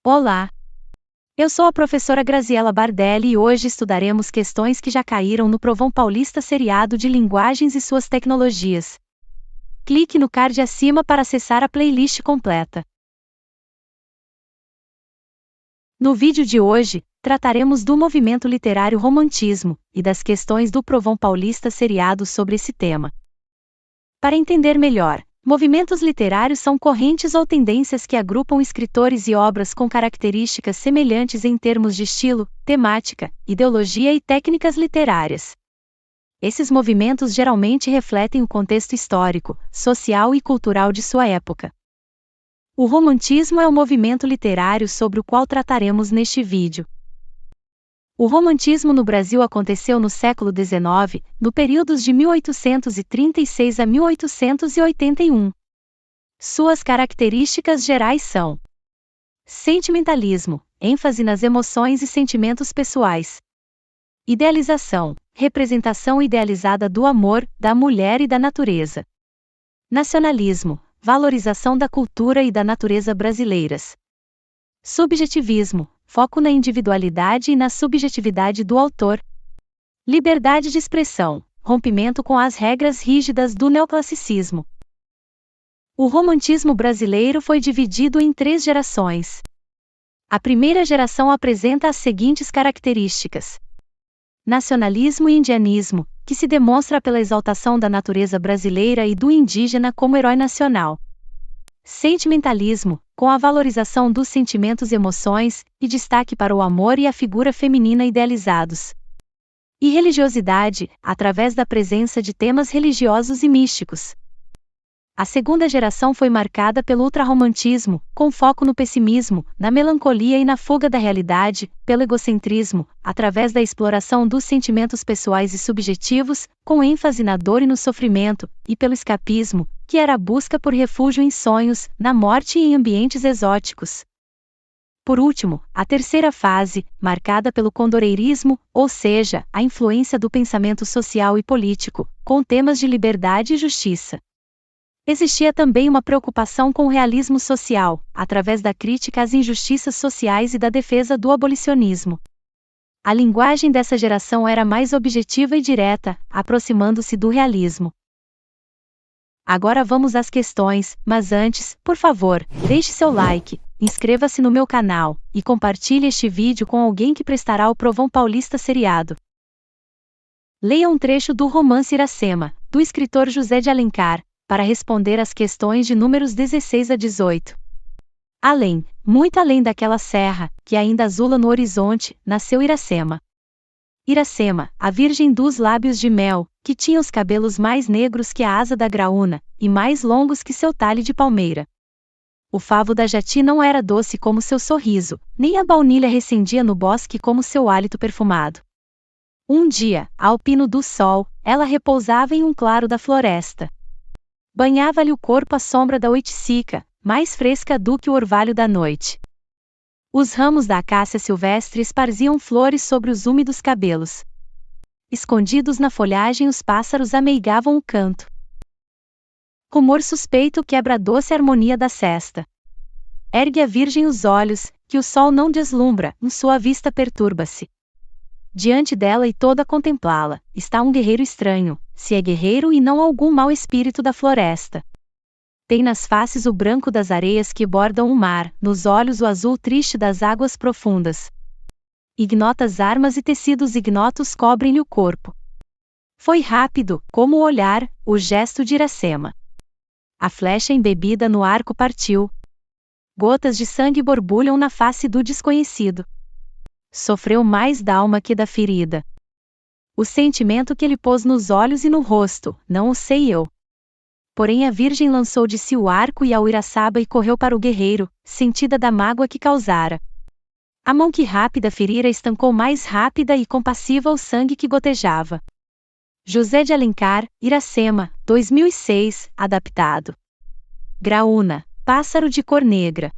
Olá! Eu sou a professora Graziela Bardelli e hoje estudaremos questões que já caíram no Provão Paulista Seriado de Linguagens e suas tecnologias. Clique no card acima para acessar a playlist completa. No vídeo de hoje, trataremos do movimento literário romantismo e das questões do Provão Paulista Seriado sobre esse tema. Para entender melhor, movimentos literários são correntes ou tendências que agrupam escritores e obras com características semelhantes em termos de estilo, temática, ideologia e técnicas literárias. Esses movimentos geralmente refletem o contexto histórico, social e cultural de sua época. O romantismo é o movimento literário sobre o qual trataremos neste vídeo. O romantismo no Brasil aconteceu no século XIX, no períodos de 1836 a 1881. Suas características gerais são: sentimentalismo, ênfase nas emoções e sentimentos pessoais. Idealização, representação idealizada do amor, da mulher e da natureza. Nacionalismo, valorização da cultura e da natureza brasileiras. Subjetivismo, foco na individualidade e na subjetividade do autor. Liberdade de expressão, rompimento com as regras rígidas do neoclassicismo. O romantismo brasileiro foi dividido em 3 gerações. A primeira geração apresenta as seguintes características: nacionalismo e indianismo, que se demonstra pela exaltação da natureza brasileira e do indígena como herói nacional. Sentimentalismo, com a valorização dos sentimentos e emoções, e destaque para o amor e a figura feminina idealizados. E religiosidade, através da presença de temas religiosos e místicos. A segunda geração foi marcada pelo ultrarromantismo, com foco no pessimismo, na melancolia e na fuga da realidade, pelo egocentrismo, através da exploração dos sentimentos pessoais e subjetivos, com ênfase na dor e no sofrimento, e pelo escapismo, que era a busca por refúgio em sonhos, na morte e em ambientes exóticos. Por último, a terceira fase, marcada pelo condoreirismo, ou seja, a influência do pensamento social e político, com temas de liberdade e justiça. Existia também uma preocupação com o realismo social, através da crítica às injustiças sociais e da defesa do abolicionismo. A linguagem dessa geração era mais objetiva e direta, aproximando-se do realismo. Agora vamos às questões, mas antes, por favor, deixe seu like, inscreva-se no meu canal, e compartilhe este vídeo com alguém que prestará o Provão Paulista Seriado. Leia um trecho do romance Iracema, do escritor José de Alencar, para responder às questões de números 16 a 18. Além, muito além daquela serra, que ainda azula no horizonte, nasceu Iracema. Iracema, a virgem dos lábios de mel, que tinha os cabelos mais negros que a asa da graúna, e mais longos que seu talhe de palmeira. O favo da jati não era doce como seu sorriso, nem a baunilha recendia no bosque como seu hálito perfumado. Um dia, ao pino do sol, ela repousava em um claro da floresta. Banhava-lhe o corpo a sombra da oiticica, mais fresca do que o orvalho da noite. Os ramos da acácia silvestre esparziam flores sobre os úmidos cabelos. Escondidos na folhagem, os pássaros ameigavam o canto. Rumor suspeito quebra a doce harmonia da sesta. Ergue a virgem os olhos, que o sol não deslumbra, sua vista perturba-se. Diante dela e toda a contemplá-la, está um guerreiro estranho, se é guerreiro e não algum mau espírito da floresta. Tem nas faces o branco das areias que bordam o mar, nos olhos o azul triste das águas profundas. Ignotas armas e tecidos ignotos cobrem-lhe o corpo. Foi rápido, como o olhar, o gesto de Iracema. A flecha embebida no arco partiu. Gotas de sangue borbulham na face do desconhecido. Sofreu mais da alma que da ferida. O sentimento que ele pôs nos olhos e no rosto, não o sei eu. Porém a virgem lançou de si o arco e a uiraçaba e correu para o guerreiro, sentida da mágoa que causara. A mão que rápida ferira estancou mais rápida e compassiva o sangue que gotejava. José de Alencar, Iracema, 2006, adaptado. Graúna, pássaro de cor negra.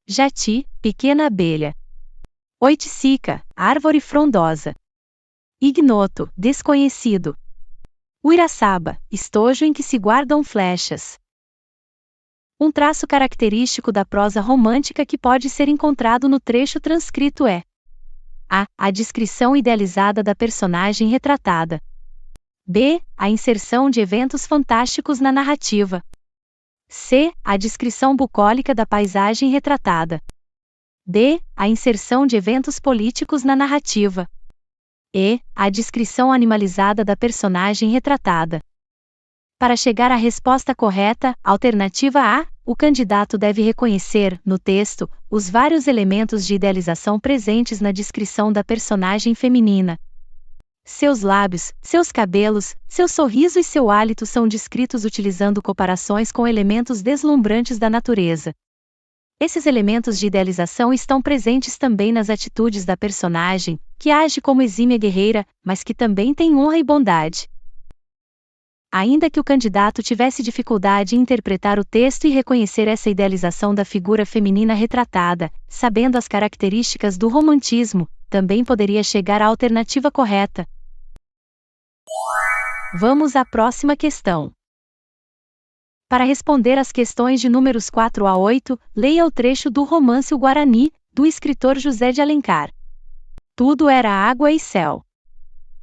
Jati, pequena abelha. Oiticica, árvore frondosa. Ignoto, desconhecido. Uiraçaba, estojo em que se guardam flechas. Um traço característico da prosa romântica que pode ser encontrado no trecho transcrito é a descrição idealizada da personagem retratada. B. A inserção de eventos fantásticos na narrativa. C. A descrição bucólica da paisagem retratada. D. A inserção de eventos políticos na narrativa. E. A descrição animalizada da personagem retratada. Para chegar à resposta correta, alternativa A, o candidato deve reconhecer, no texto, os vários elementos de idealização presentes na descrição da personagem feminina. Seus lábios, seus cabelos, seu sorriso e seu hálito são descritos utilizando comparações com elementos deslumbrantes da natureza. Esses elementos de idealização estão presentes também nas atitudes da personagem, que age como exímia guerreira, mas que também tem honra e bondade. Ainda que o candidato tivesse dificuldade em interpretar o texto e reconhecer essa idealização da figura feminina retratada, sabendo as características do romantismo, também poderia chegar à alternativa correta. Vamos à próxima questão. Para responder às questões de números 4 a 8, leia o trecho do romance O Guarani, do escritor José de Alencar. Tudo era água e céu.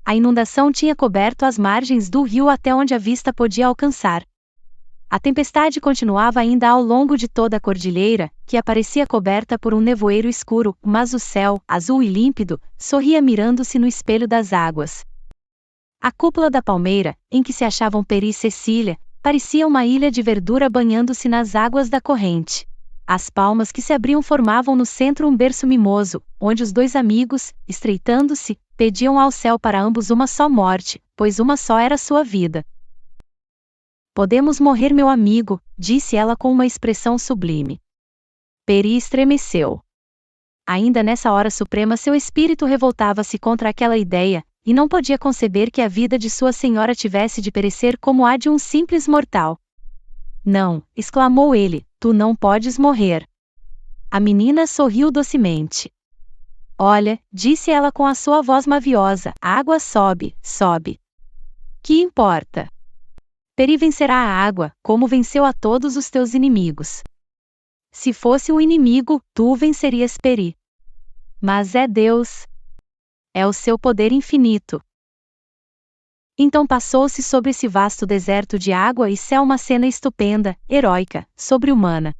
A inundação tinha coberto as margens do rio até onde a vista podia alcançar. A tempestade continuava ainda ao longo de toda a cordilheira, que aparecia coberta por um nevoeiro escuro, mas o céu, azul e límpido, sorria mirando-se no espelho das águas. A cúpula da palmeira, em que se achavam Peri e Cecília, parecia uma ilha de verdura banhando-se nas águas da corrente. As palmas que se abriam formavam no centro um berço mimoso, onde os dois amigos, estreitando-se, pediam ao céu para ambos uma só morte, pois uma só era sua vida. Podemos morrer, meu amigo, disse ela com uma expressão sublime. Peri estremeceu. Ainda nessa hora suprema seu espírito revoltava-se contra aquela ideia, e não podia conceber que a vida de sua senhora tivesse de perecer como a de um simples mortal. Não, exclamou ele, tu não podes morrer. A menina sorriu docemente. Olha, disse ela com a sua voz maviosa, a água sobe, sobe. Que importa? Peri vencerá a água, como venceu a todos os teus inimigos. Se fosse um inimigo, tu vencerias Peri. Mas é Deus. É o seu poder infinito. Então passou-se sobre esse vasto deserto de água e céu uma cena estupenda, heróica, sobre-humana.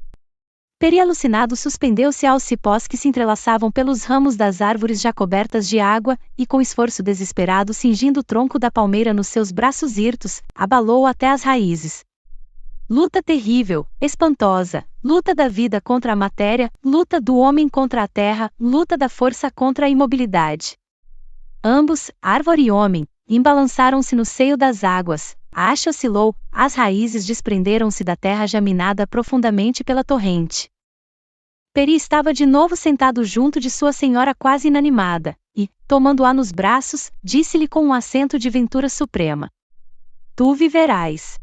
Peri alucinado suspendeu-se aos cipós que se entrelaçavam pelos ramos das árvores já cobertas de água, e com esforço desesperado cingindo o tronco da palmeira nos seus braços hirtos, abalou-o até as raízes. Luta terrível, espantosa, luta da vida contra a matéria, luta do homem contra a terra, luta da força contra a imobilidade. Ambos, árvore e homem, embalançaram-se no seio das águas, a haste oscilou, as raízes desprenderam-se da terra já minada profundamente pela torrente. Peri estava de novo sentado junto de sua senhora quase inanimada, e, tomando-a nos braços, disse-lhe com um acento de ventura suprema: Tu viverás.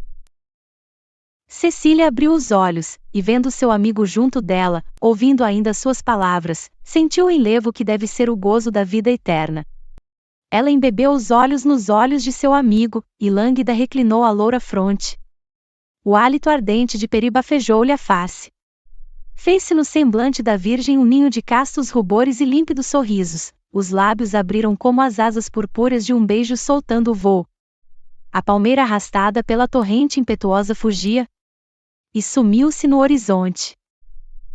Cecília abriu os olhos, e vendo seu amigo junto dela, ouvindo ainda suas palavras, sentiu o enlevo que deve ser o gozo da vida eterna. Ela embebeu os olhos nos olhos de seu amigo, e lânguida reclinou a loura fronte. O hálito ardente de Peri bafejou-lhe a face. Fez-se no semblante da virgem um ninho de castos rubores e límpidos sorrisos, os lábios abriram como as asas purpúreas de um beijo soltando o vôo. A palmeira arrastada pela torrente impetuosa fugia e sumiu-se no horizonte.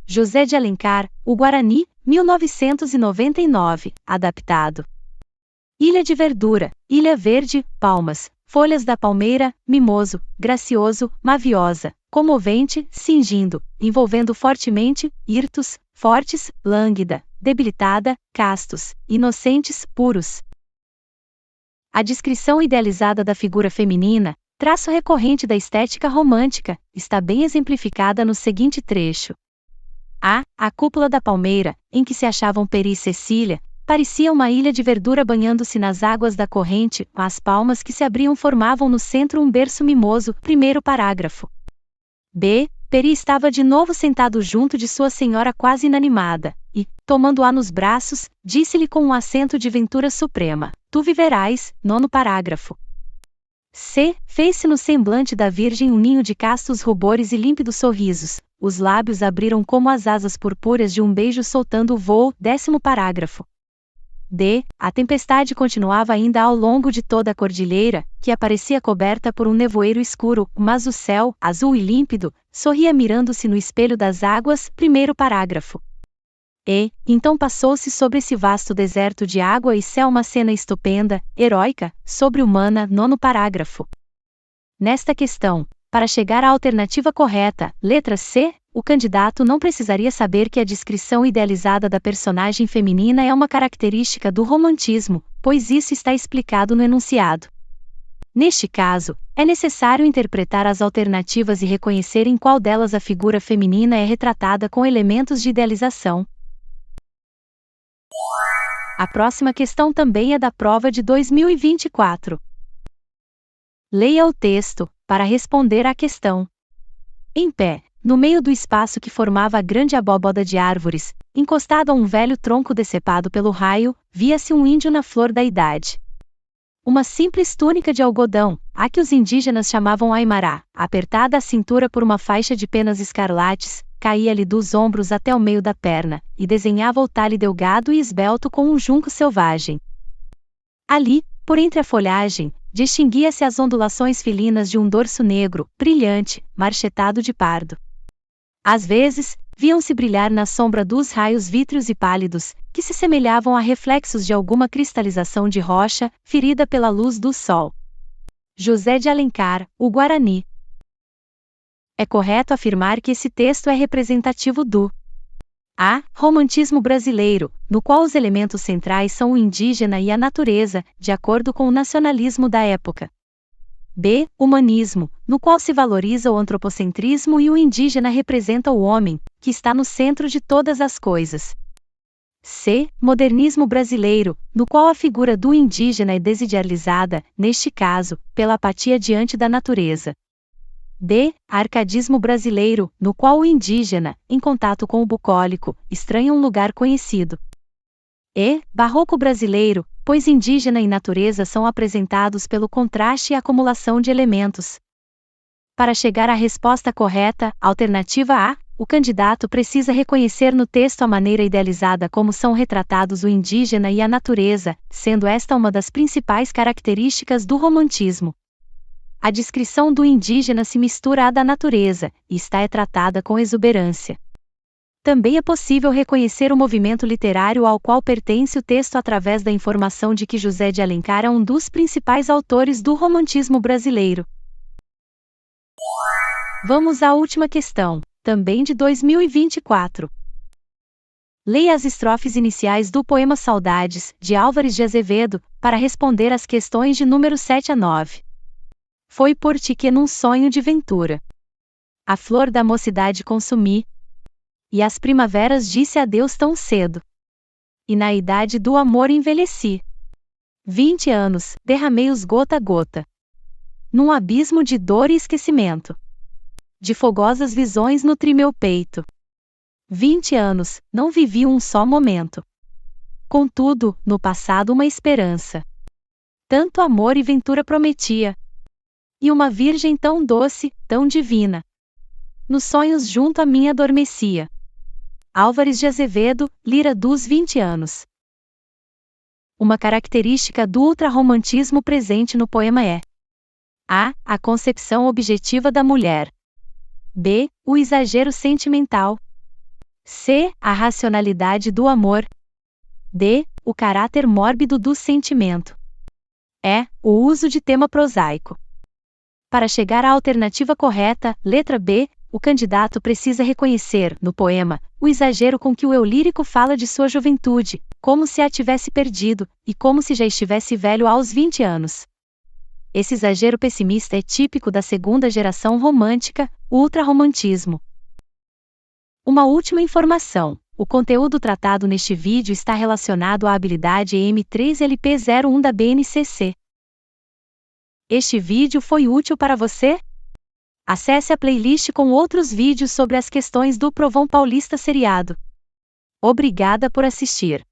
José de Alencar, O Guarani, 1999, adaptado. Ilha de verdura, ilha verde, palmas, folhas da palmeira, mimoso, gracioso, maviosa, comovente, cingindo, envolvendo fortemente, hirtos, fortes, lânguida, debilitada, castos, inocentes, puros. A descrição idealizada da figura feminina, traço recorrente da estética romântica, está bem exemplificada no seguinte trecho. A cúpula da palmeira, em que se achavam Peri e Cecília, parecia uma ilha de verdura banhando-se nas águas da corrente, as palmas que se abriam formavam no centro um berço mimoso, primeiro parágrafo. B. Peri estava de novo sentado junto de sua senhora quase inanimada, e, tomando-a nos braços, disse-lhe com um acento de ventura suprema: Tu viverás, nono parágrafo. C. Fez-se no semblante da Virgem um ninho de castos rubores e límpidos sorrisos. Os lábios abriram como as asas purpúreas de um beijo soltando o vôo. 10º parágrafo. D. A tempestade continuava ainda ao longo de toda a cordilheira, que aparecia coberta por um nevoeiro escuro, mas o céu, azul e límpido, sorria mirando-se no espelho das águas. 1º parágrafo. E, então passou-se sobre esse vasto deserto de água e céu uma cena estupenda, heróica, sobre-humana. 9º parágrafo. Nesta questão, para chegar à alternativa correta, letra C, o candidato não precisaria saber que a descrição idealizada da personagem feminina é uma característica do romantismo, pois isso está explicado no enunciado. Neste caso, é necessário interpretar as alternativas e reconhecer em qual delas a figura feminina é retratada com elementos de idealização. A próxima questão também é da prova de 2024. Leia o texto, para responder à questão. Em pé, no meio do espaço que formava a grande abóboda de árvores, encostado a um velho tronco decepado pelo raio, via-se um índio na flor da idade. Uma simples túnica de algodão, a que os indígenas chamavam aimará, apertada à cintura por uma faixa de penas escarlates, caía-lhe dos ombros até o meio da perna, e desenhava o talhe delgado e esbelto com um junco selvagem. Ali, por entre a folhagem, distinguia-se as ondulações felinas de um dorso negro, brilhante, marchetado de pardo. Às vezes, viam-se brilhar na sombra dos raios vítreos e pálidos, que se semelhavam a reflexos de alguma cristalização de rocha, ferida pela luz do sol. José de Alencar, o Guarani. É correto afirmar que esse texto é representativo do A. Romantismo brasileiro, no qual os elementos centrais são o indígena e a natureza, de acordo com o nacionalismo da época. B. Humanismo, no qual se valoriza o antropocentrismo e o indígena representa o homem, que está no centro de todas as coisas. C. Modernismo brasileiro, no qual a figura do indígena é desidealizada, neste caso, pela apatia diante da natureza. D. Arcadismo brasileiro, no qual o indígena, em contato com o bucólico, estranha um lugar conhecido. E. Barroco brasileiro, pois indígena e natureza são apresentados pelo contraste e acumulação de elementos. Para chegar à resposta correta, alternativa A, o candidato precisa reconhecer no texto a maneira idealizada como são retratados o indígena e a natureza, sendo esta uma das principais características do romantismo. A descrição do indígena se mistura à da natureza, e está tratada com exuberância. Também é possível reconhecer o movimento literário ao qual pertence o texto através da informação de que José de Alencar é um dos principais autores do romantismo brasileiro. Vamos à última questão, também de 2024. Leia as estrofes iniciais do poema Saudades, de Álvares de Azevedo, para responder às questões de número 7 a 9. Foi por ti que num sonho de ventura a flor da mocidade consumi, e às primaveras disse adeus tão cedo, e na idade do amor envelheci. 20 anos, derramei-os gota a gota, num abismo de dor e esquecimento. De fogosas visões nutri meu peito. 20 anos, não vivi um só momento. Contudo, no passado uma esperança. Tanto amor e ventura prometia. E uma virgem tão doce, tão divina. Nos sonhos junto a mim adormecia. Álvares de Azevedo, Lira dos 20 anos. Uma característica do ultrarromantismo presente no poema é A. A concepção objetiva da mulher. B. O exagero sentimental. C. A racionalidade do amor. D. O caráter mórbido do sentimento. E. O uso de tema prosaico. Para chegar à alternativa correta, letra B, o candidato precisa reconhecer, no poema, o exagero com que o eu lírico fala de sua juventude, como se a tivesse perdido, e como se já estivesse velho aos 20 anos. Esse exagero pessimista é típico da segunda geração romântica, o ultrarromantismo. Uma última informação: o conteúdo tratado neste vídeo está relacionado à habilidade EM3LP01 da BNCC. Este vídeo foi útil para você? Acesse a playlist com outros vídeos sobre as questões do Provão Paulista seriado. Obrigada por assistir.